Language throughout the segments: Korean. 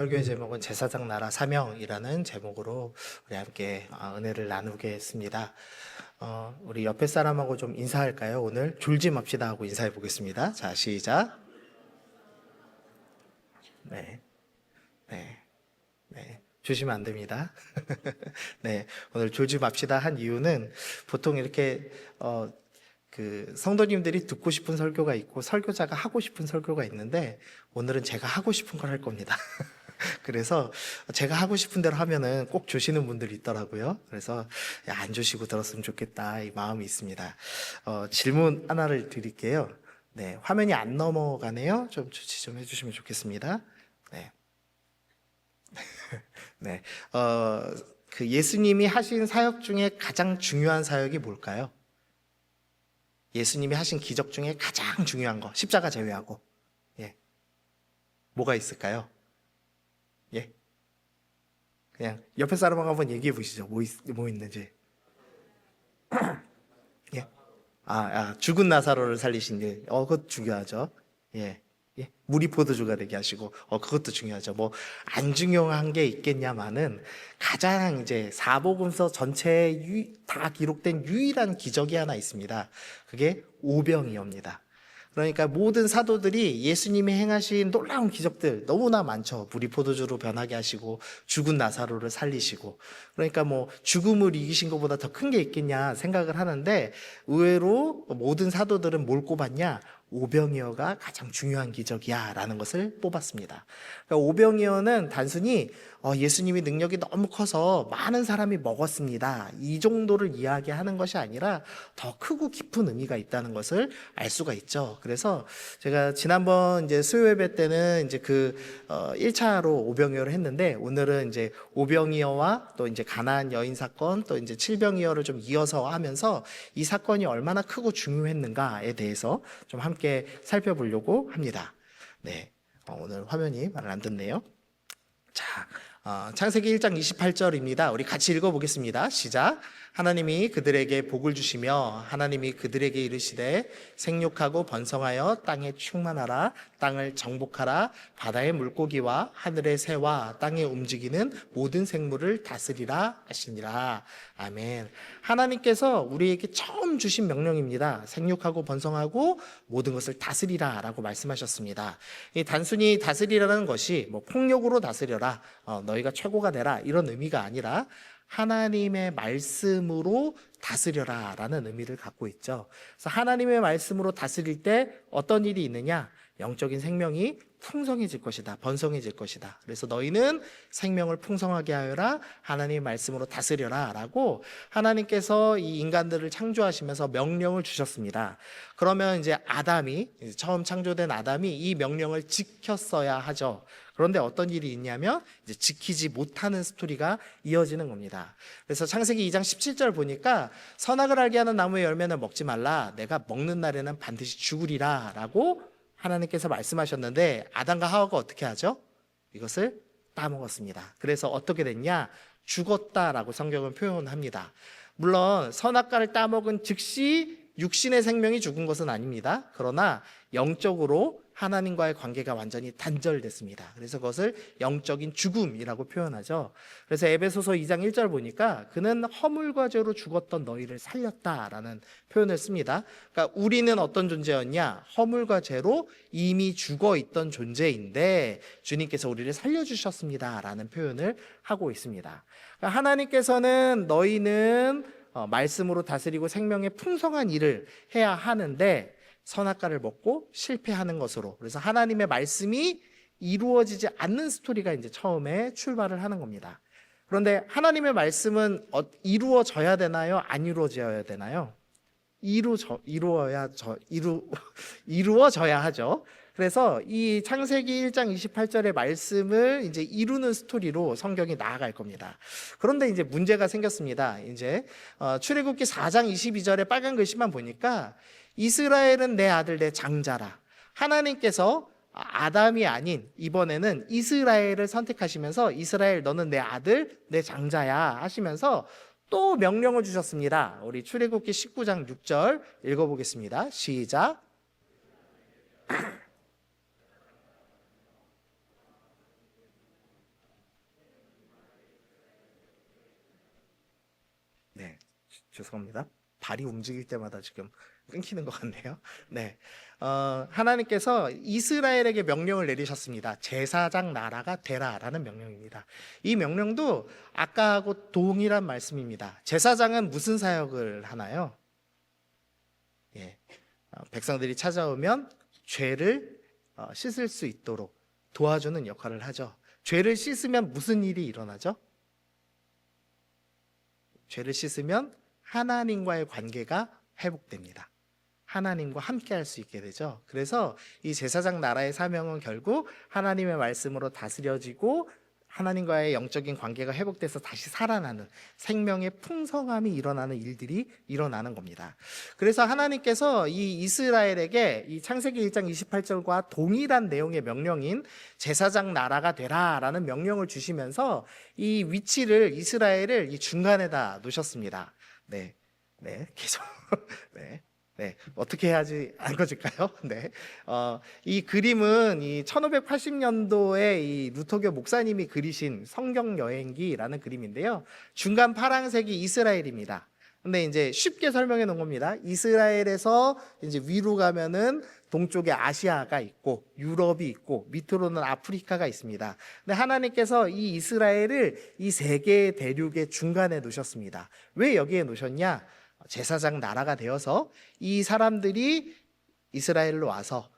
설교의 제목은 제사장 나라 사명이라는 제목으로 우리 함께 은혜를 나누겠습니다. 우리 옆에 사람하고 좀 인사할까요? 오늘 졸지 맙시다 하고 인사해 보겠습니다. 자, 시작. 네, 네, 네. 조시면 안 됩니다. 네, 오늘 졸지 맙시다 한 이유는 보통 이렇게 성도님들이 듣고 싶은 설교가 있고 설교자가 하고 싶은 설교가 있는데 오늘은 제가 하고 싶은 걸 할 겁니다. 그래서 제가 하고 싶은 대로 하면은 꼭 주시는 분들이 있더라고요. 그래서 안 주시고 들었으면 좋겠다 이 마음이 있습니다. 질문 하나를 드릴게요. 네, 화면이 안 넘어가네요. 좀 조치 좀 해주시면 좋겠습니다. 네, 네. 예수님이 하신 사역 중에 가장 중요한 사역이 뭘까요? 예수님이 하신 기적 중에 가장 중요한 거, 십자가 제외하고, 예, 뭐가 있을까요? 예, 그냥 옆에 사람하고 한번 얘기해 보시죠. 뭐 있는지. 예, 죽은 나사로를 살리신 일, 그것 중요하죠. 예, 예, 물이 포도주가 되게 하시고, 그것도 중요하죠. 뭐 안 중요한 게 있겠냐마는 가장 이제 사복음서 전체에 다 기록된 유일한 기적이 하나 있습니다. 그게 오병이어입니다. 그러니까 모든 사도들이 예수님이 행하신 놀라운 기적들 너무나 많죠. 물이 포도주로 변하게 하시고 죽은 나사로를 살리시고, 그러니까 뭐 죽음을 이기신 것보다 더 큰 게 있겠냐 생각을 하는데, 의외로 모든 사도들은 뭘 꼽았냐? 오병이어가 가장 중요한 기적이야 라는 것을 뽑았습니다. 그러니까 오병이어는 단순히 예수님이 능력이 너무 커서 많은 사람이 먹었습니다, 이 정도를 이야기하는 것이 아니라 더 크고 깊은 의미가 있다는 것을 알 수가 있죠. 그래서 제가 지난번 이제 수요 예배 때는 이제 1차로 오병이어를 했는데, 오늘은 이제 오병이어와 또 이제 가나안 여인 사건, 또 이제 칠병이어를 좀 이어서 하면서 이 사건이 얼마나 크고 중요했는가에 대해서 좀 함께 살펴보려고 합니다. 네, 오늘 화면이 말을 안 듣네요. 자, 창세기 1장 28절입니다. 우리 같이 읽어보겠습니다. 시작. 하나님이 그들에게 복을 주시며 하나님이 그들에게 이르시되 생육하고 번성하여 땅에 충만하라. 땅을 정복하라. 바다의 물고기와 하늘의 새와 땅에 움직이는 모든 생물을 다스리라 하시니라. 아멘. 하나님께서 우리에게 처음 주신 명령입니다. 생육하고 번성하고 모든 것을 다스리라 라고 말씀하셨습니다. 이 단순히 다스리라는 것이 뭐 폭력으로 다스려라, 너희가 최고가 되라 이런 의미가 아니라 하나님의 말씀으로 다스려라 라는 의미를 갖고 있죠. 그래서 하나님의 말씀으로 다스릴 때 어떤 일이 있느냐? 영적인 생명이 풍성해질 것이다, 번성해질 것이다. 그래서 너희는 생명을 풍성하게 하여라, 하나님의 말씀으로 다스려라 라고 하나님께서 이 인간들을 창조하시면서 명령을 주셨습니다. 그러면 이제 처음 창조된 아담이 이 명령을 지켰어야 하죠. 그런데 어떤 일이 있냐면 이제 지키지 못하는 스토리가 이어지는 겁니다. 그래서 창세기 2장 17절 보니까 선악을 알게 하는 나무의 열매는 먹지 말라, 내가 먹는 날에는 반드시 죽으리라 라고 하나님께서 말씀하셨는데, 아담과 하와가 어떻게 하죠? 이것을 따먹었습니다. 그래서 어떻게 됐냐? 죽었다라고 성경은 표현합니다. 물론 선악과를 따먹은 즉시 육신의 생명이 죽은 것은 아닙니다. 그러나 영적으로 하나님과의 관계가 완전히 단절됐습니다. 그래서 그것을 영적인 죽음이라고 표현하죠. 그래서 에베소서 2장 1절 보니까 그는 허물과 죄로 죽었던 너희를 살렸다라는 표현을 씁니다. 그러니까 우리는 어떤 존재였냐? 허물과 죄로 이미 죽어 있던 존재인데 주님께서 우리를 살려주셨습니다라는 표현을 하고 있습니다. 그러니까 하나님께서는 너희는 말씀으로 다스리고 생명의 풍성한 일을 해야 하는데 선악과를 먹고 실패하는 것으로, 그래서 하나님의 말씀이 이루어지지 않는 스토리가 이제 처음에 출발을 하는 겁니다. 그런데 하나님의 말씀은 이루어져야 되나요? 안 이루어져야 되나요? 이루어져야 하죠. 그래서 이 창세기 1장 28절의 말씀을 이제 이루는 스토리로 성경이 나아갈 겁니다. 그런데 이제 문제가 생겼습니다. 이제 출애굽기 4장 22절의 빨간 글씨만 보니까 이스라엘은 내 아들 내 장자라. 하나님께서 아담이 아닌 이번에는 이스라엘을 선택하시면서 이스라엘 너는 내 아들 내 장자야 하시면서 또 명령을 주셨습니다. 우리 출애굽기 19장 6절 읽어보겠습니다. 시작. 죄송합니다. 발이 움직일 때마다 지금 끊기는 것 같네요. 네. 하나님께서 이스라엘에게 명령을 내리셨습니다. 제사장 나라가 되라라는 명령입니다. 이 명령도 아까하고 동일한 말씀입니다. 제사장은 무슨 사역을 하나요? 예. 백성들이 찾아오면 죄를 씻을 수 있도록 도와주는 역할을 하죠. 죄를 씻으면 무슨 일이 일어나죠? 죄를 씻으면 하나님과의 관계가 회복됩니다. 하나님과 함께 할 수 있게 되죠. 그래서 이 제사장 나라의 사명은 결국 하나님의 말씀으로 다스려지고 하나님과의 영적인 관계가 회복돼서 다시 살아나는 생명의 풍성함이 일어나는 일들이 일어나는 겁니다. 그래서 하나님께서 이 이스라엘에게 이 창세기 1장 28절과 동일한 내용의 명령인 제사장 나라가 되라라는 명령을 주시면서 이 위치를 이스라엘을 이 중간에다 놓으셨습니다. 네, 계속 네, 어떻게 해야지 안 꺼질까요? 네. 이 그림은 이 1580년도에 이 루터교 목사님이 그리신 성경 여행기라는 그림인데요. 중간 파란색이 이스라엘입니다. 근데 이제 쉽게 설명해 놓은 겁니다. 이스라엘에서 이제 위로 가면은 동쪽에 아시아가 있고 유럽이 있고 밑으로는 아프리카가 있습니다. 근데 하나님께서 이 이스라엘을 이 세 개의 대륙의 중간에 놓으셨습니다. 왜 여기에 놓으셨냐? 제사장 나라가 되어서 이 사람들이 이스라엘로 와서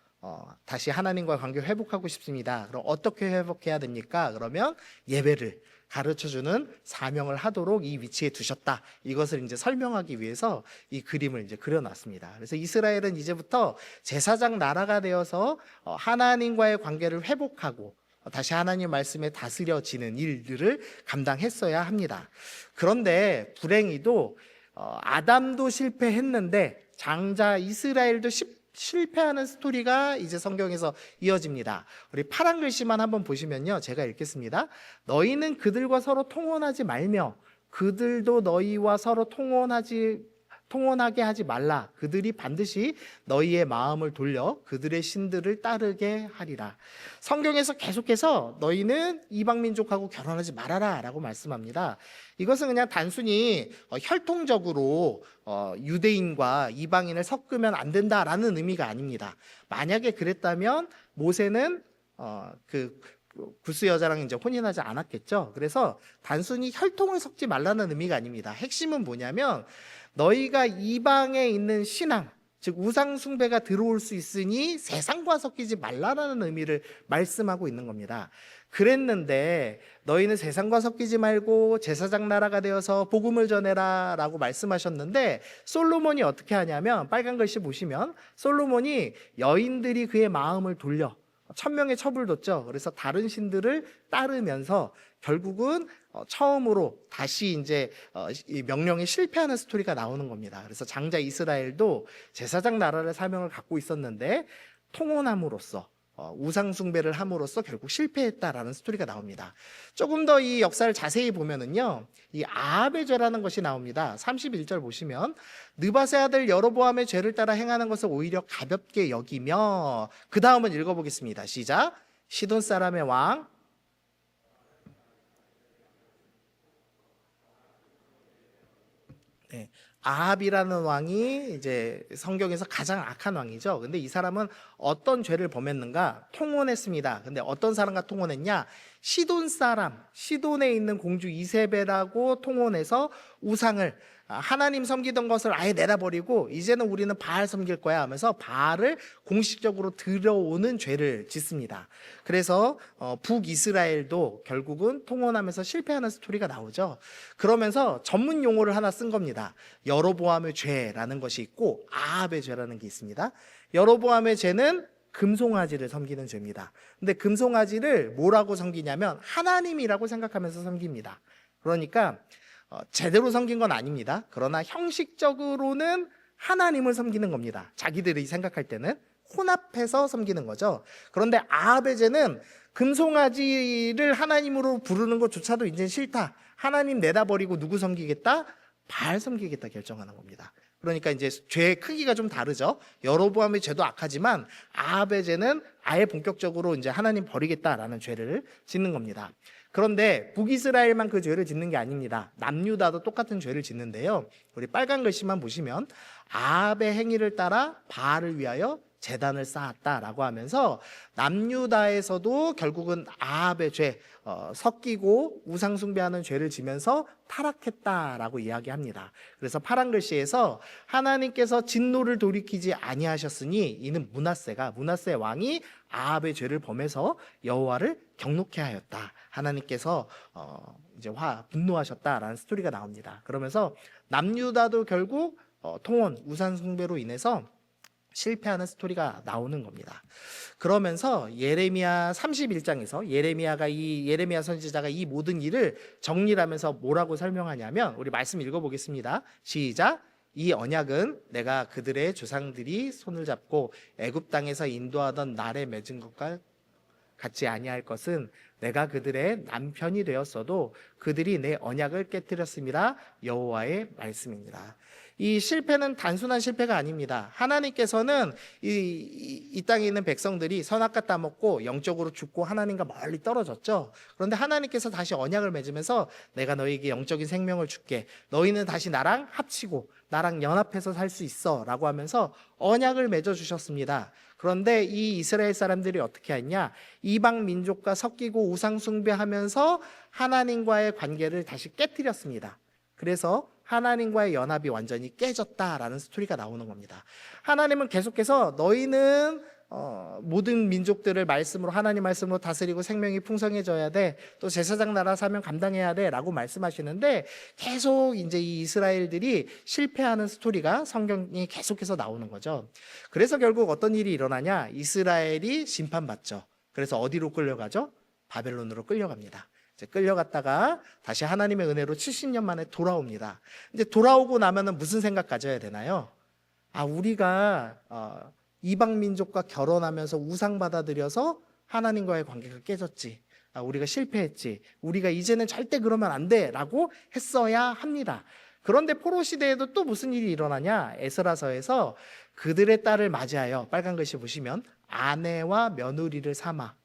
다시 하나님과 관계 회복하고 싶습니다. 그럼 어떻게 회복해야 됩니까? 그러면 예배를 가르쳐주는 사명을 하도록 이 위치에 두셨다. 이것을 이제 설명하기 위해서 이 그림을 이제 그려놨습니다. 그래서 이스라엘은 이제부터 제사장 나라가 되어서 하나님과의 관계를 회복하고 다시 하나님 말씀에 다스려지는 일들을 감당했어야 합니다. 그런데 불행히도 아담도 실패했는데 장자 이스라엘도 실패하는 스토리가 이제 성경에서 이어집니다. 우리 파란 글씨만 한번 보시면요, 제가 읽겠습니다. 너희는 그들과 서로 통혼하지 말며 그들도 너희와 서로 통혼하게 하지 말라. 그들이 반드시 너희의 마음을 돌려 그들의 신들을 따르게 하리라. 성경에서 계속해서 너희는 이방 민족하고 결혼하지 말아라 라고 말씀합니다. 이것은 그냥 단순히 혈통적으로 유대인과 이방인을 섞으면 안 된다라는 의미가 아닙니다. 만약에 그랬다면 모세는 그 구스 여자랑 이제 혼인하지 않았겠죠. 그래서 단순히 혈통을 섞지 말라는 의미가 아닙니다. 핵심은 뭐냐면 너희가 이방에 있는 신앙, 즉 우상 숭배가 들어올 수 있으니 세상과 섞이지 말라라는 의미를 말씀하고 있는 겁니다. 그랬는데 너희는 세상과 섞이지 말고 제사장 나라가 되어서 복음을 전해라 라고 말씀하셨는데 솔로몬이 어떻게 하냐면 빨간 글씨 보시면 솔로몬이 여인들이 그의 마음을 돌려 천명의 첩을 뒀죠. 그래서 다른 신들을 따르면서 결국은 처음으로 다시 이제 이 명령에 실패하는 스토리가 나오는 겁니다. 그래서 장자 이스라엘도 제사장 나라를 사명을 갖고 있었는데 통혼함으로써 우상 숭배를 함으로써 결국 실패했다라는 스토리가 나옵니다. 조금 더 이 역사를 자세히 보면은요, 이 아합의 죄라는 것이 나옵니다. 31절 보시면 느밧의 아들 여로보암의 죄를 따라 행하는 것을 오히려 가볍게 여기며, 그 다음은 읽어보겠습니다. 시작. 시돈 사람의 왕 아합이라는 왕이 이제 성경에서 가장 악한 왕이죠. 근데 이 사람은 어떤 죄를 범했는가? 통혼했습니다. 근데 어떤 사람과 통혼했냐? 시돈 사람, 시돈에 있는 공주 이세벨하고 통혼해서 우상을 하나님 섬기던 것을 아예 내다버리고 이제는 우리는 바알 섬길 거야 하면서 바알을 공식적으로 들여오는 죄를 짓습니다. 그래서 북이스라엘도 결국은 통혼하면서 실패하는 스토리가 나오죠. 그러면서 전문 용어를 하나 쓴 겁니다. 여로보암의 죄라는 것이 있고 아합의 죄라는 게 있습니다. 여로보암의 죄는 금송아지를 섬기는 죄입니다. 근데 금송아지를 뭐라고 섬기냐면 하나님이라고 생각하면서 섬깁니다. 그러니까 제대로 섬긴 건 아닙니다. 그러나 형식적으로는 하나님을 섬기는 겁니다. 자기들이 생각할 때는 혼합해서 섬기는 거죠. 그런데 아합의 죄는 금송아지를 하나님으로 부르는 것조차도 이제 싫다. 하나님 내다버리고 누구 섬기겠다? 바알 섬기겠다 결정하는 겁니다. 그러니까 이제 죄의 크기가 좀 다르죠. 여로보암의 죄도 악하지만 아합의 죄는 아예 본격적으로 이제 하나님 버리겠다라는 죄를 짓는 겁니다. 그런데 북이스라엘만 그 죄를 짓는 게 아닙니다. 남유다도 똑같은 죄를 짓는데요. 우리 빨간 글씨만 보시면 아합의 행위를 따라 바알을 위하여 제단을 쌓았다라고 하면서 남유다에서도 결국은 아합의 죄, 섞이고 우상 숭배하는 죄를 지면서 타락했다라고 이야기합니다. 그래서 파란 글씨에서 하나님께서 진노를 돌이키지 아니하셨으니 이는 므낫세 왕이 아합의 죄를 범해서 여호와를 경노케 하였다. 하나님께서 이제 분노하셨다라는 스토리가 나옵니다. 그러면서 남유다도 결국 통원 우상 숭배로 인해서 실패하는 스토리가 나오는 겁니다. 그러면서 예레미야 31장에서 예레미야 선지자가 이 모든 일을 정리하면서 뭐라고 설명하냐면 우리 말씀 읽어보겠습니다. 시작. 이 언약은 내가 그들의 조상들이 손을 잡고 애굽 땅에서 인도하던 날에 맺은 것과 같지 아니할 것은 내가 그들의 남편이 되었어도 그들이 내 언약을 깨뜨렸음이라 여호와의 말씀입니다. 이 실패는 단순한 실패가 아닙니다. 하나님께서는 이 땅에 있는 백성들이 선악과 따먹고 영적으로 죽고 하나님과 멀리 떨어졌죠. 그런데 하나님께서 다시 언약을 맺으면서 내가 너희에게 영적인 생명을 줄게. 너희는 다시 나랑 합치고 나랑 연합해서 살 수 있어 라고 하면서 언약을 맺어주셨습니다. 그런데 이 이스라엘 사람들이 어떻게 했냐? 이방 민족과 섞이고 우상 숭배하면서 하나님과의 관계를 다시 깨뜨렸습니다. 그래서 하나님과의 연합이 완전히 깨졌다라는 스토리가 나오는 겁니다. 하나님은 계속해서 너희는 모든 민족들을 하나님 말씀으로 다스리고 생명이 풍성해져야 돼. 또 제사장 나라 사명 감당해야 돼. 라고 말씀하시는데 계속 이제 이 이스라엘들이 실패하는 스토리가 성경이 계속해서 나오는 거죠. 그래서 결국 어떤 일이 일어나냐? 이스라엘이 심판받죠. 그래서 어디로 끌려가죠? 바벨론으로 끌려갑니다. 이제 끌려갔다가 다시 하나님의 은혜로 70년 만에 돌아옵니다. 이제 돌아오고 나면은 무슨 생각 가져야 되나요? 우리가 이방 민족과 결혼하면서 우상 받아들여서 하나님과의 관계가 깨졌지. 우리가 실패했지. 우리가 이제는 절대 그러면 안 돼. 라고 했어야 합니다. 그런데 포로 시대에도 또 무슨 일이 일어나냐? 에스라서에서 그들의 딸을 맞이하여 빨간 글씨 보시면 아내와 며느리를 삼아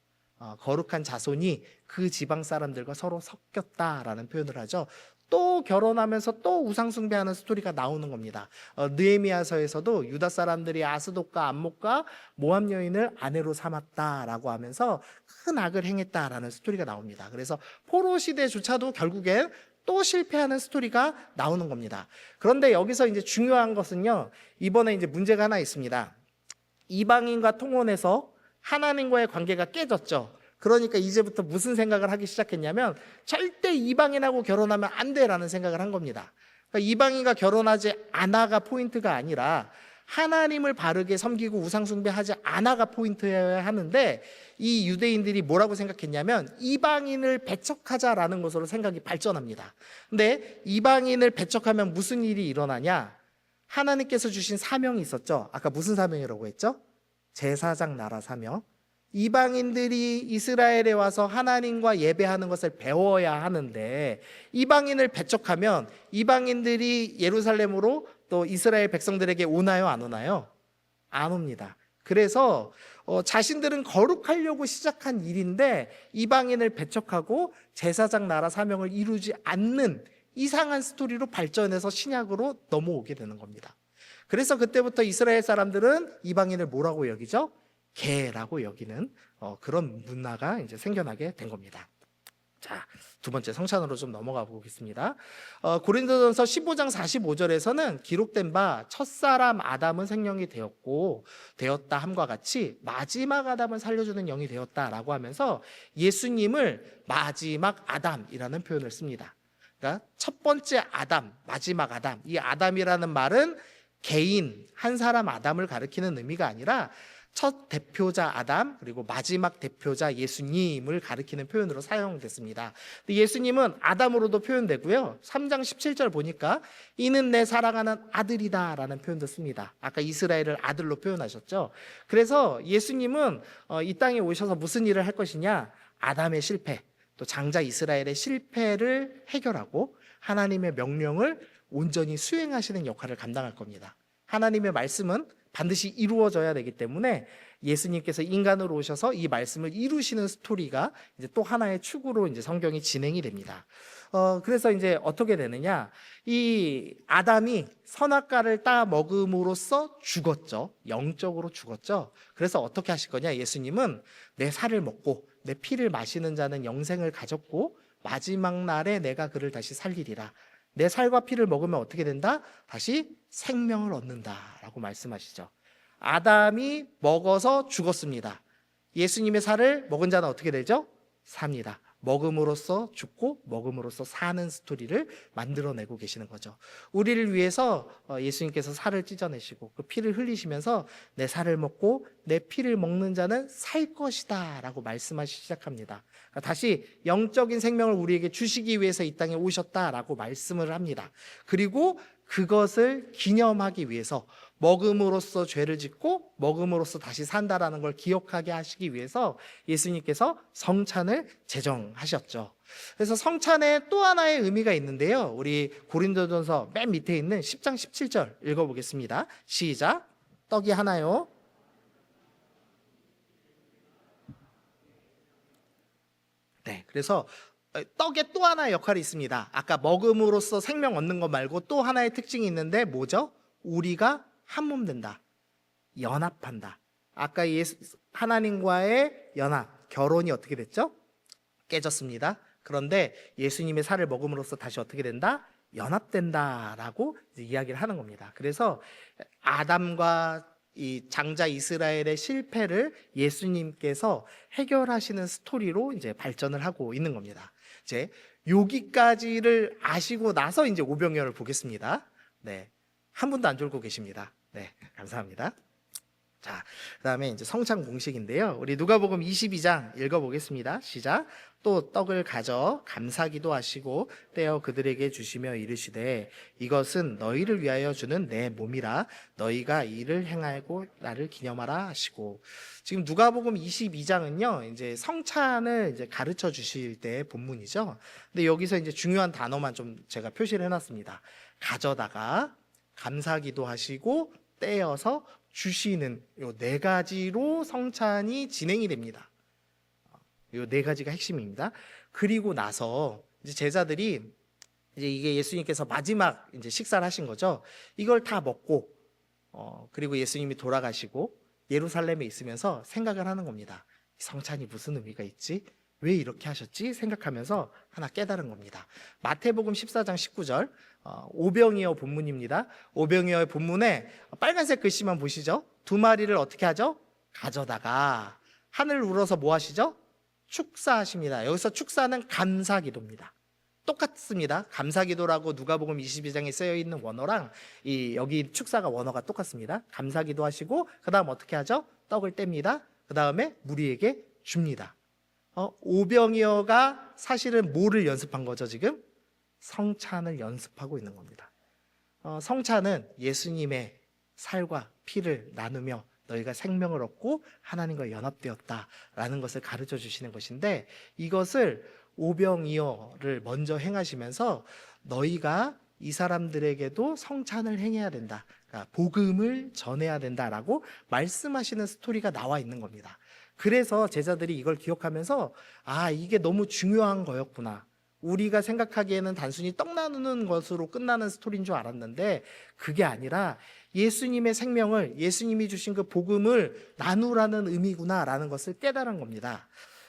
거룩한 자손이 그 지방 사람들과 서로 섞였다라는 표현을 하죠. 또 결혼하면서 또 우상 숭배하는 스토리가 나오는 겁니다. 느헤미야서에서도 유다 사람들이 아스돗과 암목과 모압 여인을 아내로 삼았다라고 하면서 큰 악을 행했다라는 스토리가 나옵니다. 그래서 포로 시대조차도 결국엔 또 실패하는 스토리가 나오는 겁니다. 그런데 여기서 이제 중요한 것은요, 이번에 이제 문제가 하나 있습니다. 이방인과 통혼해서 하나님과의 관계가 깨졌죠. 그러니까 이제부터 무슨 생각을 하기 시작했냐면 절대 이방인하고 결혼하면 안 돼라는 생각을 한 겁니다. 그러니까 이방인과 결혼하지 않아가 포인트가 아니라 하나님을 바르게 섬기고 우상숭배하지 않아가 포인트여야 하는데 이 유대인들이 뭐라고 생각했냐면 이방인을 배척하자라는 것으로 생각이 발전합니다. 근데 이방인을 배척하면 무슨 일이 일어나냐? 하나님께서 주신 사명이 있었죠. 아까 무슨 사명이라고 했죠? 제사장 나라 사명. 이방인들이 이스라엘에 와서 하나님과 예배하는 것을 배워야 하는데 이방인을 배척하면 이방인들이 예루살렘으로 또 이스라엘 백성들에게 오나요, 안 오나요? 안 옵니다. 그래서 자신들은 거룩하려고 시작한 일인데 이방인을 배척하고 제사장 나라 사명을 이루지 않는 이상한 스토리로 발전해서 신약으로 넘어오게 되는 겁니다. 그래서 그때부터 이스라엘 사람들은 이방인을 뭐라고 여기죠? 개라고 여기는 그런 문화가 이제 생겨나게 된 겁니다. 자, 두 번째 성찬으로 좀 넘어가 보겠습니다. 고린도전서 15장 45절에서는 기록된 바 첫사람 아담은 생명이 되었다 함과 같이 마지막 아담을 살려주는 영이 되었다라고 하면서 예수님을 마지막 아담이라는 표현을 씁니다. 그러니까 첫 번째 아담, 마지막 아담. 이 아담이라는 말은 개인 한 사람 아담을 가리키는 의미가 아니라 첫 대표자 아담 그리고 마지막 대표자 예수님을 가리키는 표현으로 사용됐습니다. 예수님은 아담으로도 표현되고요. 3장 17절 보니까 이는 내 사랑하는 아들이다 라는 표현도 씁니다. 아까 이스라엘을 아들로 표현하셨죠. 그래서 예수님은 이 땅에 오셔서 무슨 일을 할 것이냐? 아담의 실패, 또 장자 이스라엘의 실패를 해결하고 하나님의 명령을 온전히 수행하시는 역할을 감당할 겁니다. 하나님의 말씀은 반드시 이루어져야 되기 때문에 예수님께서 인간으로 오셔서 이 말씀을 이루시는 스토리가 이제 또 하나의 축으로 이제 성경이 진행이 됩니다. 그래서 이제 어떻게 되느냐? 이 아담이 선악과를 따 먹음으로써 죽었죠. 영적으로 죽었죠. 그래서 어떻게 하실 거냐? 예수님은 내 살을 먹고 내 피를 마시는 자는 영생을 가졌고 마지막 날에 내가 그를 다시 살리리라. 내 살과 피를 먹으면 어떻게 된다? 다시 생명을 얻는다라고 말씀하시죠. 아담이 먹어서 죽었습니다. 예수님의 살을 먹은 자는 어떻게 되죠? 삽니다. 먹음으로써 죽고 먹음으로써 사는 스토리를 만들어내고 계시는 거죠. 우리를 위해서 예수님께서 살을 찢어내시고 그 피를 흘리시면서 내 살을 먹고 내 피를 먹는 자는 살 것이다 라고 말씀하시기 시작합니다. 그러니까 다시 영적인 생명을 우리에게 주시기 위해서 이 땅에 오셨다라고 말씀을 합니다. 그리고 그것을 기념하기 위해서 먹음으로써 죄를 짓고 먹음으로써 다시 산다라는 걸 기억하게 하시기 위해서 예수님께서 성찬을 제정하셨죠. 그래서 성찬에 또 하나의 의미가 있는데요. 우리 고린도전서 맨 밑에 있는 10장 17절 읽어보겠습니다. 시작. 떡이 하나요. 네, 그래서 떡에 또 하나의 역할이 있습니다. 아까 먹음으로써 생명 얻는 것 말고 또 하나의 특징이 있는데 뭐죠? 우리가 한 몸 된다. 연합한다. 아까 하나님과의 연합, 결혼이 어떻게 됐죠? 깨졌습니다. 그런데 예수님의 살을 먹음으로써 다시 어떻게 된다? 연합된다라고 이야기를 하는 겁니다. 그래서 아담과 이 장자 이스라엘의 실패를 예수님께서 해결하시는 스토리로 이제 발전을 하고 있는 겁니다. 이제 여기까지를 아시고 나서 이제 오병이어를 보겠습니다. 네. 한 분도 안 졸고 계십니다. 네, 감사합니다. 자, 그다음에 이제 성찬 공식인데요. 우리 누가복음 22장 읽어보겠습니다. 시작. 또 떡을 가져 감사기도 하시고 떼어 그들에게 주시며 이르시되 이것은 너희를 위하여 주는 내 몸이라 너희가 이를 행하고 나를 기념하라 하시고. 지금 누가복음 22장은요 이제 성찬을 이제 가르쳐 주실 때 본문이죠. 근데 여기서 이제 중요한 단어만 좀 제가 표시를 해놨습니다. 가져다가 감사기도 하시고 떼어서 주시는 요 네 가지로 성찬이 진행이 됩니다. 요 네 가지가 핵심입니다. 그리고 나서 이제 제자들이 이제 이게 예수님께서 마지막 이제 식사를 하신 거죠. 이걸 다 먹고 그리고 예수님이 돌아가시고 예루살렘에 있으면서 생각을 하는 겁니다. 성찬이 무슨 의미가 있지? 왜 이렇게 하셨지? 생각하면서 하나 깨달은 겁니다. 마태복음 14장 19절 오병이어 본문입니다. 오병이어의 본문에 빨간색 글씨만 보시죠. 두 마리를 어떻게 하죠? 가져다가 하늘을 우러서 뭐 하시죠? 축사하십니다. 여기서 축사는 감사기도입니다. 똑같습니다. 감사기도라고 누가복음 22장에 쓰여 있는 원어랑 여기 축사가 원어가 똑같습니다. 감사기도 하시고 그 다음 어떻게 하죠? 떡을 뗍니다. 그 다음에 무리에게 줍니다. 오병이어가 사실은 뭐를 연습한 거죠 지금? 성찬을 연습하고 있는 겁니다. 성찬은 예수님의 살과 피를 나누며 너희가 생명을 얻고 하나님과 연합되었다라는 것을 가르쳐 주시는 것인데 이것을 오병이어를 먼저 행하시면서 너희가 이 사람들에게도 성찬을 행해야 된다. 그러니까 복음을 전해야 된다라고 말씀하시는 스토리가 나와 있는 겁니다. 그래서 제자들이 이걸 기억하면서 이게 너무 중요한 거였구나. 우리가 생각하기에는 단순히 떡 나누는 것으로 끝나는 스토리인 줄 알았는데 그게 아니라 예수님의 생명을 예수님이 주신 그 복음을 나누라는 의미구나라는 것을 깨달은 겁니다.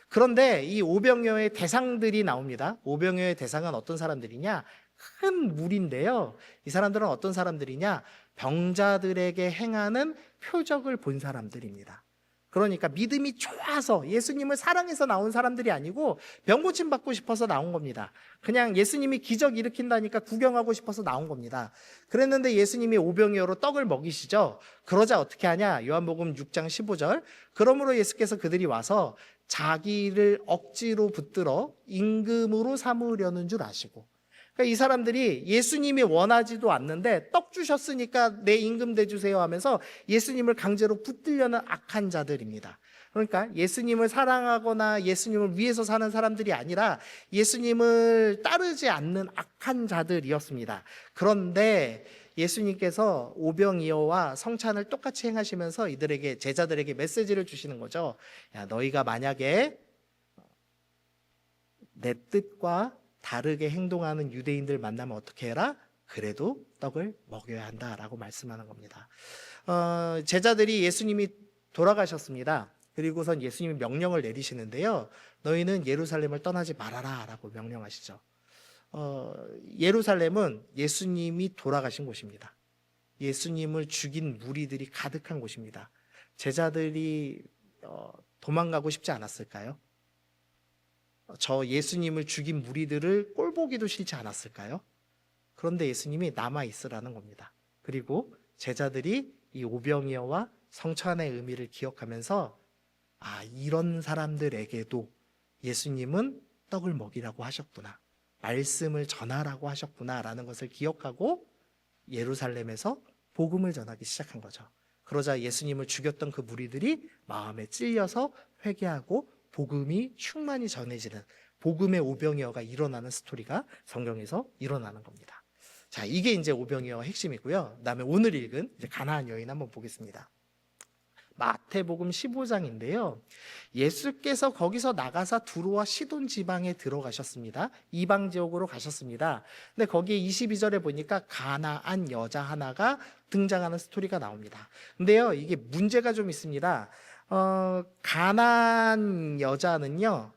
그런데 이 오병이어의 대상들이 나옵니다. 오병이어의 대상은 어떤 사람들이냐? 큰 무리인데요. 이 사람들은 어떤 사람들이냐? 병자들에게 행하는 표적을 본 사람들입니다. 그러니까 믿음이 좋아서 예수님을 사랑해서 나온 사람들이 아니고 병고침 받고 싶어서 나온 겁니다. 그냥 예수님이 기적 일으킨다니까 구경하고 싶어서 나온 겁니다. 그랬는데 예수님이 오병이어로 떡을 먹이시죠. 그러자 어떻게 하냐? 요한복음 6장 15절. 그러므로 예수께서 그들이 와서 자기를 억지로 붙들어 임금으로 삼으려는 줄 아시고. 그러니까 이 사람들이 예수님이 원하지도 않는데 떡 주셨으니까 내 임금 대주세요 하면서 예수님을 강제로 붙들려는 악한 자들입니다. 그러니까 예수님을 사랑하거나 예수님을 위해서 사는 사람들이 아니라 예수님을 따르지 않는 악한 자들이었습니다. 그런데 예수님께서 오병이어와 성찬을 똑같이 행하시면서 이들에게 제자들에게 메시지를 주시는 거죠. 야, 너희가 만약에 내 뜻과 다르게 행동하는 유대인들 만나면 어떻게 해라? 그래도 떡을 먹여야 한다라고 말씀하는 겁니다. 제자들이 예수님이 돌아가셨습니다. 그리고선 예수님이 명령을 내리시는데요. 너희는 예루살렘을 떠나지 말아라 라고 명령하시죠. 예루살렘은 예수님이 돌아가신 곳입니다. 예수님을 죽인 무리들이 가득한 곳입니다. 제자들이 도망가고 싶지 않았을까요? 저 예수님을 죽인 무리들을 꼴보기도 싫지 않았을까요? 그런데 예수님이 남아 있으라는 겁니다. 그리고 제자들이 이 오병이어와 성찬의 의미를 기억하면서 이런 사람들에게도 예수님은 떡을 먹이라고 하셨구나, 말씀을 전하라고 하셨구나라는 것을 기억하고 예루살렘에서 복음을 전하기 시작한 거죠. 그러자 예수님을 죽였던 그 무리들이 마음에 찔려서 회개하고 복음이 충만히 전해지는 복음의 오병이어가 일어나는 스토리가 성경에서 일어나는 겁니다. 자, 이게 이제 오병이어의 핵심이고요. 그다음에 오늘 읽은 이제 가나안 여인 한번 보겠습니다. 마태복음 15장인데요. 예수께서 거기서 나가사 두로와 시돈 지방에 들어가셨습니다. 이방 지역으로 가셨습니다. 근데 거기에 22절에 보니까 가나안 여자 하나가 등장하는 스토리가 나옵니다. 근데요, 이게 문제가 좀 있습니다. 가나안 여자는요,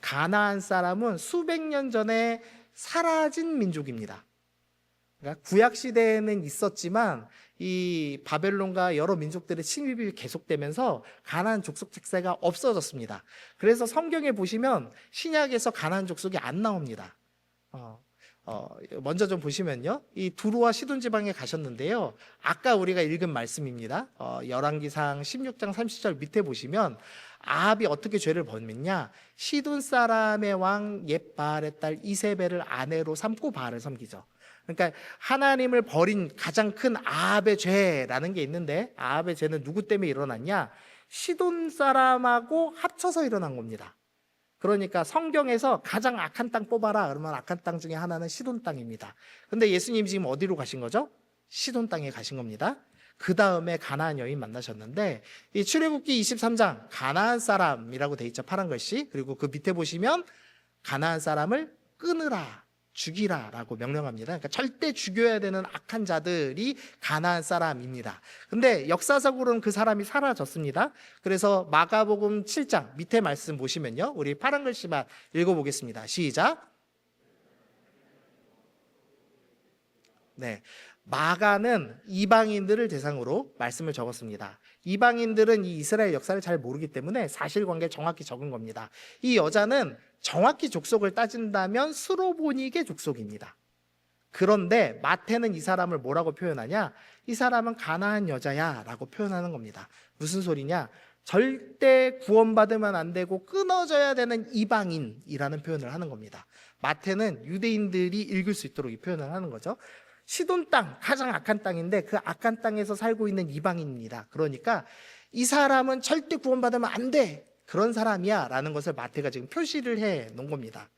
가나안 사람은 수백 년 전에 사라진 민족입니다. 그러니까 구약 시대에는 있었지만 이 바벨론과 여러 민족들의 침입이 계속되면서 가나안 족속 색채가 없어졌습니다. 그래서 성경에 보시면 신약에서 가나안 족속이 안 나옵니다. 먼저 좀 보시면요, 이 두로와 시돈 지방에 가셨는데요. 아까 우리가 읽은 말씀입니다. 열왕기상 16장 30절 밑에 보시면 아합이 어떻게 죄를 범했냐? 시돈 사람의 왕 옙바알의 딸 이세벨을 아내로 삼고 바알을 섬기죠. 그러니까 하나님을 버린 가장 큰 아합의 죄라는 게 있는데, 아합의 죄는 누구 때문에 일어났냐? 시돈 사람하고 합쳐서 일어난 겁니다. 그러니까 성경에서 가장 악한 땅 뽑아라 그러면 악한 땅 중에 하나는 시돈 땅입니다. 근데 예수님이 지금 어디로 가신 거죠? 시돈 땅에 가신 겁니다. 그 다음에 가나안 여인 만나셨는데, 이 출애굽기 23장 가나안 사람이라고 돼 있죠, 파란 글씨. 그리고 그 밑에 보시면 가나안 사람을 끊으라, 죽이라 라고 명령합니다. 그러니까 절대 죽여야 되는 악한 자들이 가나안 사람입니다. 근데 역사적으로는 그 사람이 사라졌습니다. 그래서 마가복음 7장 밑에 말씀 보시면요, 우리 파란 글씨만 읽어보겠습니다. 시작. 네, 마가는 이방인들을 대상으로 말씀을 적었습니다. 이방인들은 이 이스라엘 역사를 잘 모르기 때문에 사실관계를 정확히 적은 겁니다. 이 여자는 정확히 족속을 따진다면 스로보닉의 족속입니다. 그런데 마태는 이 사람을 뭐라고 표현하냐? 이 사람은 가나안 여자야 라고 표현하는 겁니다. 무슨 소리냐? 절대 구원받으면 안 되고 끊어져야 되는 이방인이라는 표현을 하는 겁니다. 마태는 유대인들이 읽을 수 있도록 이 표현을 하는 거죠. 시돈 땅, 가장 악한 땅인데 그 악한 땅에서 살고 있는 이방인입니다. 그러니까 이 사람은 절대 구원받으면 안 돼, 그런 사람이야 라는 것을 마태가 지금 표시를 해 놓은 겁니다.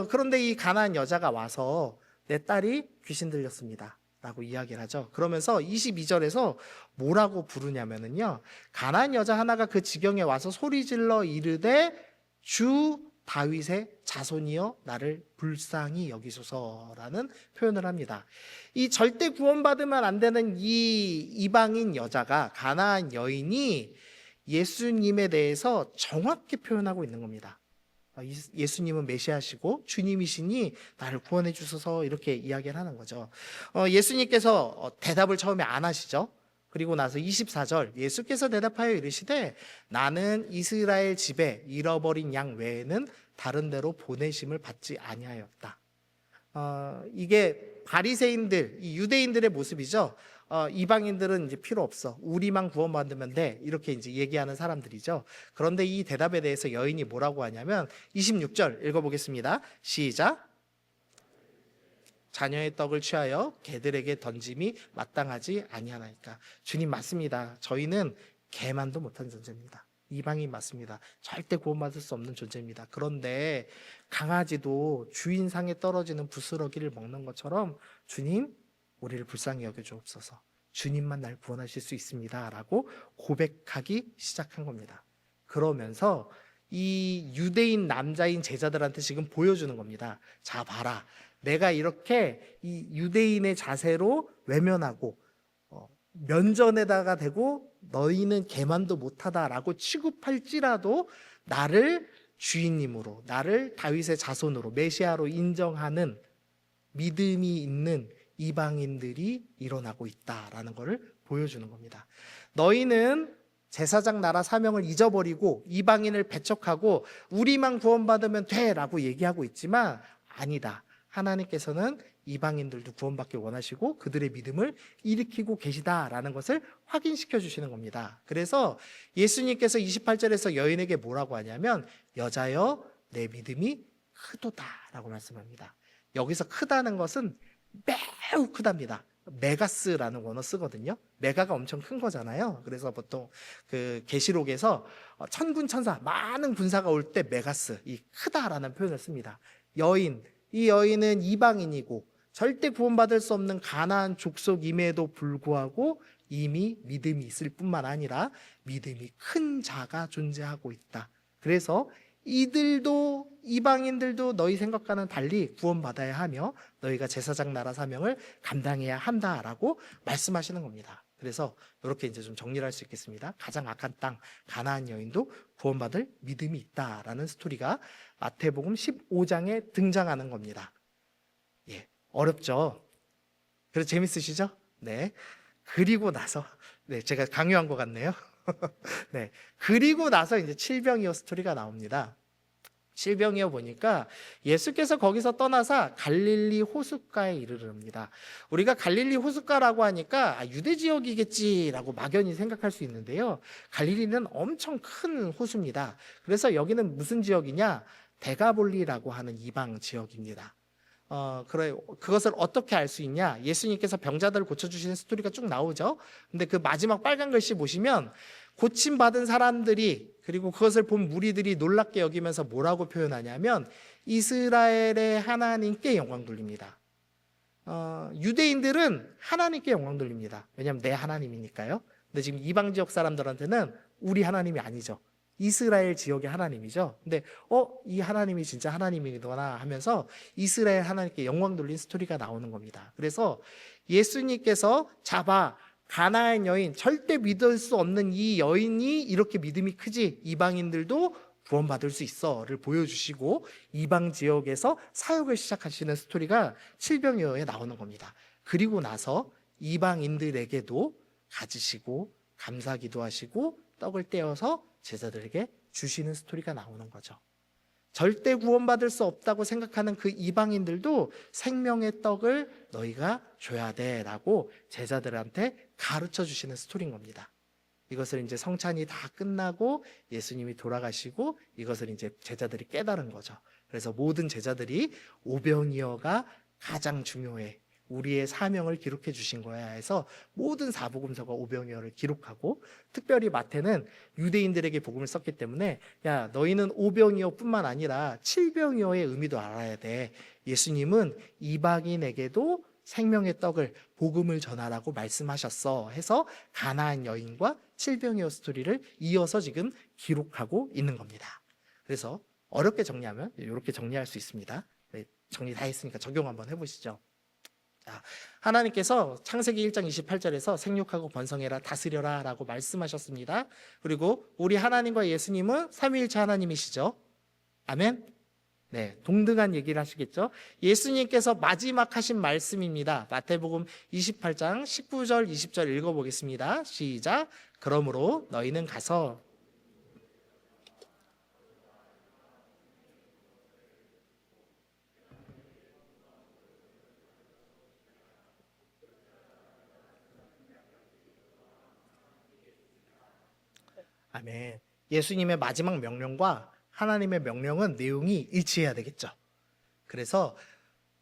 그런데 이 가나안 여자가 와서 내 딸이 귀신 들렸습니다 라고 이야기를 하죠. 그러면서 22절에서 뭐라고 부르냐면요, 가나안 여자 하나가 그 지경에 와서 소리질러 이르되 주 다윗의 자손이여 나를 불쌍히 여기소서라는 표현을 합니다. 이 절대 구원받으면 안 되는 이 이방인 여자가, 가나안 여인이 예수님에 대해서 정확히 표현하고 있는 겁니다. 예수님은 메시아시고 주님이시니 나를 구원해 주소서, 이렇게 이야기를 하는 거죠. 예수님께서 대답을 처음에 안 하시죠. 그리고 나서 24절, 예수께서 대답하여 이르시되 나는 이스라엘 집에 잃어버린 양 외에는 다른 데로 보내심을 받지 아니하였다. 이게 바리새인들, 이 유대인들의 모습이죠. 이방인들은 이제 필요 없어, 우리만 구원받으면 돼, 이렇게 이제 얘기하는 사람들이죠. 그런데 이 대답에 대해서 여인이 뭐라고 하냐면 26절 읽어보겠습니다. 시작. 자녀의 떡을 취하여 개들에게 던짐이 마땅하지 아니하나이까. 주님 맞습니다. 저희는 개만도 못한 존재입니다. 이방인 맞습니다. 절대 구원받을 수 없는 존재입니다. 그런데 강아지도 주인 상에 떨어지는 부스러기를 먹는 것처럼 주님, 우리를 불쌍히 여겨주옵소서. 주님만 날 구원하실 수 있습니다 라고 고백하기 시작한 겁니다. 그러면서 이 유대인 남자인 제자들한테 지금 보여주는 겁니다. 자, 봐라. 내가 이렇게 이 유대인의 자세로 외면하고 면전에다가 대고 너희는 개만도 못하다라고 취급할지라도 나를 주인님으로, 나를 다윗의 자손으로, 메시아로 인정하는 믿음이 있는 이방인들이 일어나고 있다라는 것을 보여주는 겁니다. 너희는 제사장 나라 사명을 잊어버리고 이방인을 배척하고 우리만 구원받으면 돼라고 얘기하고 있지만 아니다. 하나님께서는 이방인들도 구원받길 원하시고 그들의 믿음을 일으키고 계시다라는 것을 확인시켜 주시는 겁니다. 그래서 예수님께서 28절에서 여인에게 뭐라고 하냐면 여자여 내 믿음이 크도다라고 말씀합니다. 여기서 크다는 것은 매우 크답니다. 메가스라는 원어 쓰거든요. 메가가 엄청 큰 거잖아요. 그래서 보통 그 계시록에서 천군 천사 많은 군사가 올 때 메가스, 이 크다라는 표현을 씁니다. 여인, 이 여인은 이방인이고 절대 구원받을 수 없는 가나안 족속임에도 불구하고 이미 믿음이 있을 뿐만 아니라 믿음이 큰 자가 존재하고 있다. 그래서 이들도 이방인들도 너희 생각과는 달리 구원받아야 하며 너희가 제사장 나라 사명을 감당해야 한다라고 말씀하시는 겁니다. 그래서 이렇게 이제 좀 정리를 할 수 있겠습니다. 가장 악한 땅 가나안 여인도 구원받을 믿음이 있다라는 스토리가 마태복음 15장에 등장하는 겁니다. 예, 어렵죠? 그래서 재밌으시죠? 네. 그리고 나서 제가 강요한 것 같네요. 네. 그리고 나서 이제 칠병이어 스토리가 나옵니다. 칠병이어 보니까 예수께서 거기서 떠나서 갈릴리 호숫가에 이르릅니다. 우리가 갈릴리 호숫가라고 하니까 유대 지역이겠지라고 막연히 생각할 수 있는데요. 갈릴리는 엄청 큰 호수입니다. 그래서 여기는 무슨 지역이냐? 데가볼리라고 하는 이방 지역입니다. 그것을 어떻게 알 수 있냐? 예수님께서 병자들을 고쳐주시는 스토리가 쭉 나오죠. 근데 그 마지막 빨간 글씨 보시면 고침받은 사람들이 그리고 그것을 본 무리들이 놀랍게 여기면서 뭐라고 표현하냐면 이스라엘의 하나님께 영광 돌립니다. 유대인들은 하나님께 영광 돌립니다. 왜냐하면 내 하나님이니까요. 근데 지금 이방 지역 사람들한테는 우리 하나님이 아니죠. 이스라엘 지역의 하나님이죠. 근데 이 하나님이 진짜 하나님이구나 하면서 이스라엘 하나님께 영광 돌린 스토리가 나오는 겁니다. 그래서 예수님께서 가나안 여인, 절대 믿을 수 없는 이 여인이 이렇게 믿음이 크지 이방인들도 구원받을 수 있어를 보여주시고 이방 지역에서 사역을 시작하시는 스토리가 칠병여에 나오는 겁니다. 그리고 나서 이방인들에게도 가지시고 감사기도 하시고 떡을 떼어서 제자들에게 주시는 스토리가 나오는 거죠. 절대 구원받을 수 없다고 생각하는 그 이방인들도 생명의 떡을 너희가 줘야 돼 라고 제자들한테 가르쳐 주시는 스토리인 겁니다. 이것을 이제 성찬이 다 끝나고 예수님이 돌아가시고 이것을 이제 제자들이 깨달은 거죠. 그래서 모든 제자들이 오병이어가 가장 중요해. 우리의 사명을 기록해 주신 거야 해서 모든 사복음서가 오병이어를 기록하고 특별히 마태는 유대인들에게 복음을 썼기 때문에 야 너희는 오병이어뿐만 아니라 칠병이어의 의미도 알아야 돼. 예수님은 이방인에게도 생명의 떡을 복음을 전하라고 말씀하셨어 해서 가나안 여인과 칠병이어 스토리를 이어서 지금 기록하고 있는 겁니다. 그래서 어렵게 정리하면 이렇게 정리할 수 있습니다. 정리 다 했으니까 적용 한번 해보시죠. 하나님께서 창세기 1장 28절에서 생육하고 번성해라 다스려라 라고 말씀하셨습니다. 그리고 우리 하나님과 예수님은 삼위일체 하나님이시죠. 아멘. 네, 동등한 얘기를 하시겠죠. 예수님께서 마지막 하신 말씀입니다. 마태복음 28장 19절 20절 읽어보겠습니다. 시작. 그러므로 너희는 가서 아멘. 예수님의 마지막 명령과 하나님의 명령은 내용이 일치해야 되겠죠. 그래서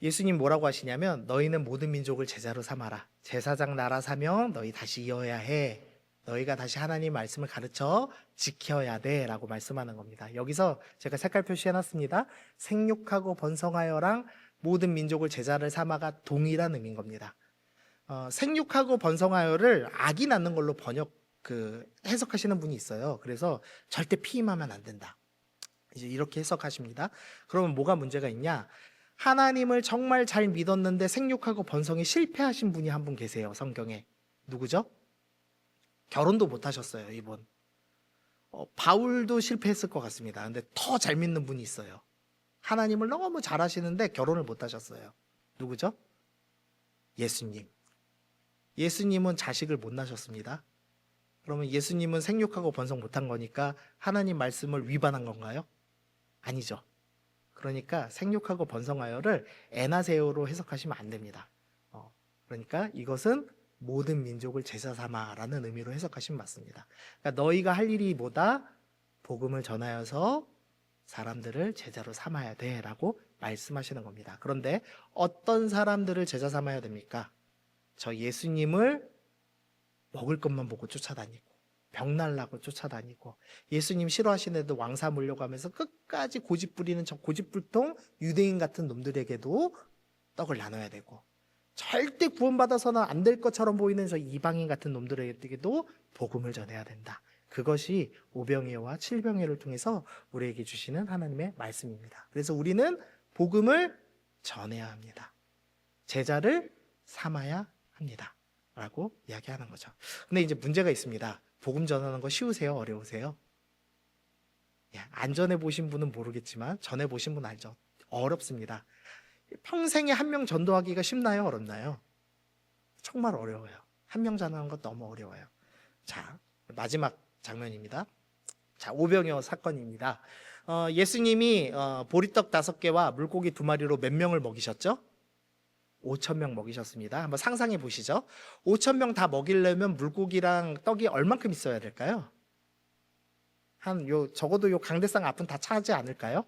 예수님 뭐라고 하시냐면 너희는 모든 민족을 제자로 삼아라. 제사장 나라 사명 너희 다시 이어야 해. 너희가 다시 하나님 말씀을 가르쳐 지켜야 돼 라고 말씀하는 겁니다. 여기서 제가 색깔 표시해놨습니다. 생육하고 번성하여랑 모든 민족을 제자를 삼아가 동일한 의미인 겁니다. 생육하고 번성하여를 악이 낳는 걸로 해석하시는 분이 있어요. 그래서 절대 피임하면 안 된다. 이제 이렇게 해석하십니다. 그러면 뭐가 문제가 있냐? 하나님을 정말 잘 믿었는데 생육하고 번성에 실패하신 분이 한 분 계세요. 성경에. 누구죠? 결혼도 못 하셨어요, 이분. 바울도 실패했을 것 같습니다. 근데 더 잘 믿는 분이 있어요. 하나님을 너무 잘 하시는데 결혼을 못 하셨어요. 누구죠? 예수님. 예수님은 자식을 못 낳으셨습니다. 그러면 예수님은 생육하고 번성 못한 거니까 하나님 말씀을 위반한 건가요? 아니죠. 그러니까 생육하고 번성하여를 에나세오로 해석하시면 안 됩니다. 그러니까 이것은 모든 민족을 제자 삼아라는 의미로 해석하시면 맞습니다. 그러니까 너희가 할 일이 뭐다? 복음을 전하여서 사람들을 제자로 삼아야 돼라고 말씀하시는 겁니다. 그런데 어떤 사람들을 제자 삼아야 됩니까? 저 예수님을 먹을 것만 보고 쫓아다니고 병 날라고 쫓아다니고 예수님 싫어하시는 애들 왕사 물려고 하면서 끝까지 고집 부리는 저 고집불통 유대인 같은 놈들에게도 떡을 나눠야 되고 절대 구원받아서는 안 될 것처럼 보이는 저 이방인 같은 놈들에게도 복음을 전해야 된다. 그것이 오병이어와 칠병이어를 통해서 우리에게 주시는 하나님의 말씀입니다. 그래서 우리는 복음을 전해야 합니다. 제자를 삼아야 합니다. 라고 이야기하는 거죠. 근데 이제 문제가 있습니다. 복음 전하는 거 쉬우세요? 어려우세요? 안 전해보신 분은 모르겠지만 전해보신 분은 알죠. 어렵습니다. 평생에 한 명 전도하기가 쉽나요? 어렵나요? 정말 어려워요. 한 명 전하는 거 너무 어려워요. 자, 마지막 장면입니다. 자, 오병이어 사건입니다. 예수님이 보리떡 5개와 물고기 2마리로 몇 명을 먹이셨죠? 5,000명 먹이셨습니다. 한번 상상해 보시죠. 5,000명 다 먹이려면 물고기랑 떡이 얼만큼 있어야 될까요? 적어도 요 강대상 앞은 다 차지 않을까요?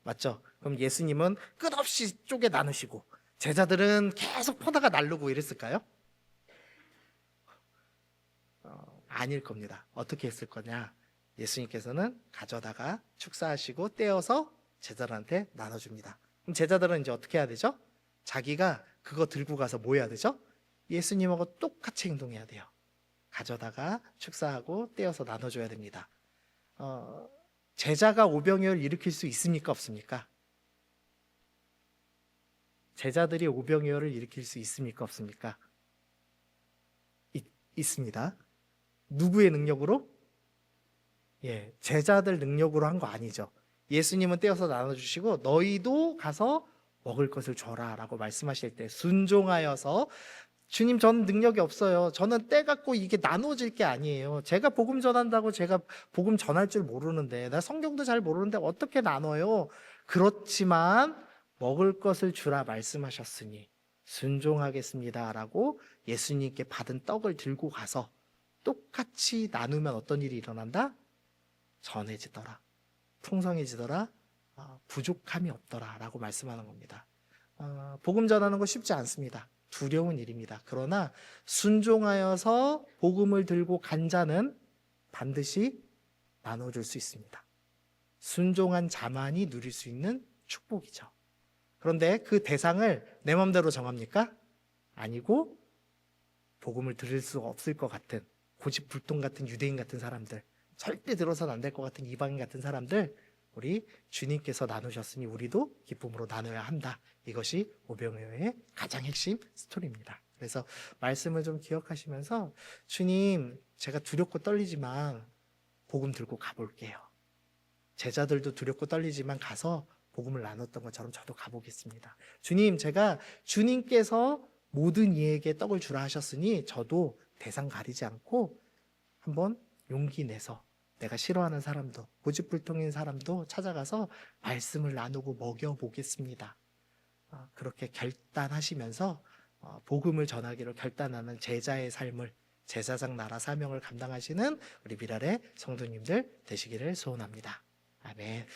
맞죠? 그럼 예수님은 끝없이 쪼개 나누시고 제자들은 계속 퍼다가 나르고 이랬을까요? 아닐 겁니다. 어떻게 했을 거냐? 예수님께서는 가져다가 축사하시고 떼어서 제자들한테 나눠줍니다. 그럼 제자들은 이제 어떻게 해야 되죠? 자기가 그거 들고 가서 뭐 해야 되죠? 예수님하고 똑같이 행동해야 돼요. 가져다가 축사하고 떼어서 나눠줘야 됩니다. 제자가 오병이어를 일으킬 수 있습니까? 없습니까? 제자들이 오병이어를 일으킬 수 있습니까? 없습니까? 있습니다. 누구의 능력으로? 제자들 능력으로 한 거 아니죠. 예수님은 떼어서 나눠주시고 너희도 가서 먹을 것을 줘라 라고 말씀하실 때 순종하여서 주님 저는 능력이 없어요. 저는 떼갖고 이게 나눠질 게 아니에요. 제가 복음 전한다고 제가 복음 전할 줄 모르는데 나 성경도 잘 모르는데 어떻게 나눠요? 그렇지만 먹을 것을 주라 말씀하셨으니 순종하겠습니다 라고 예수님께 받은 떡을 들고 가서 똑같이 나누면 어떤 일이 일어난다? 전해지더라. 풍성해지더라. 부족함이 없더라 라고 말씀하는 겁니다. 복음 전하는 거 쉽지 않습니다. 두려운 일입니다. 그러나 순종하여서 복음을 들고 간 자는 반드시 나눠줄 수 있습니다. 순종한 자만이 누릴 수 있는 축복이죠. 그런데 그 대상을 내 마음대로 정합니까? 아니고 복음을 들을 수 없을 것 같은 고집불통 같은 유대인 같은 사람들, 절대 들어서는 안 될 것 같은 이방인 같은 사람들, 우리 주님께서 나누셨으니 우리도 기쁨으로 나눠야 한다. 이것이 오병이어의 가장 핵심 스토리입니다. 그래서 말씀을 좀 기억하시면서 주님, 제가 두렵고 떨리지만 복음 들고 가볼게요. 제자들도 두렵고 떨리지만 가서 복음을 나눴던 것처럼 저도 가보겠습니다. 주님, 제가 주님께서 모든 이에게 떡을 주라 하셨으니 저도 대상 가리지 않고 한번 용기 내서 내가 싫어하는 사람도 고집불통인 사람도 찾아가서 말씀을 나누고 먹여보겠습니다. 그렇게 결단하시면서 복음을 전하기로 결단하는 제자의 삶을 제사장 나라 사명을 감당하시는 우리 미랄의 성도님들 되시기를 소원합니다. 아멘.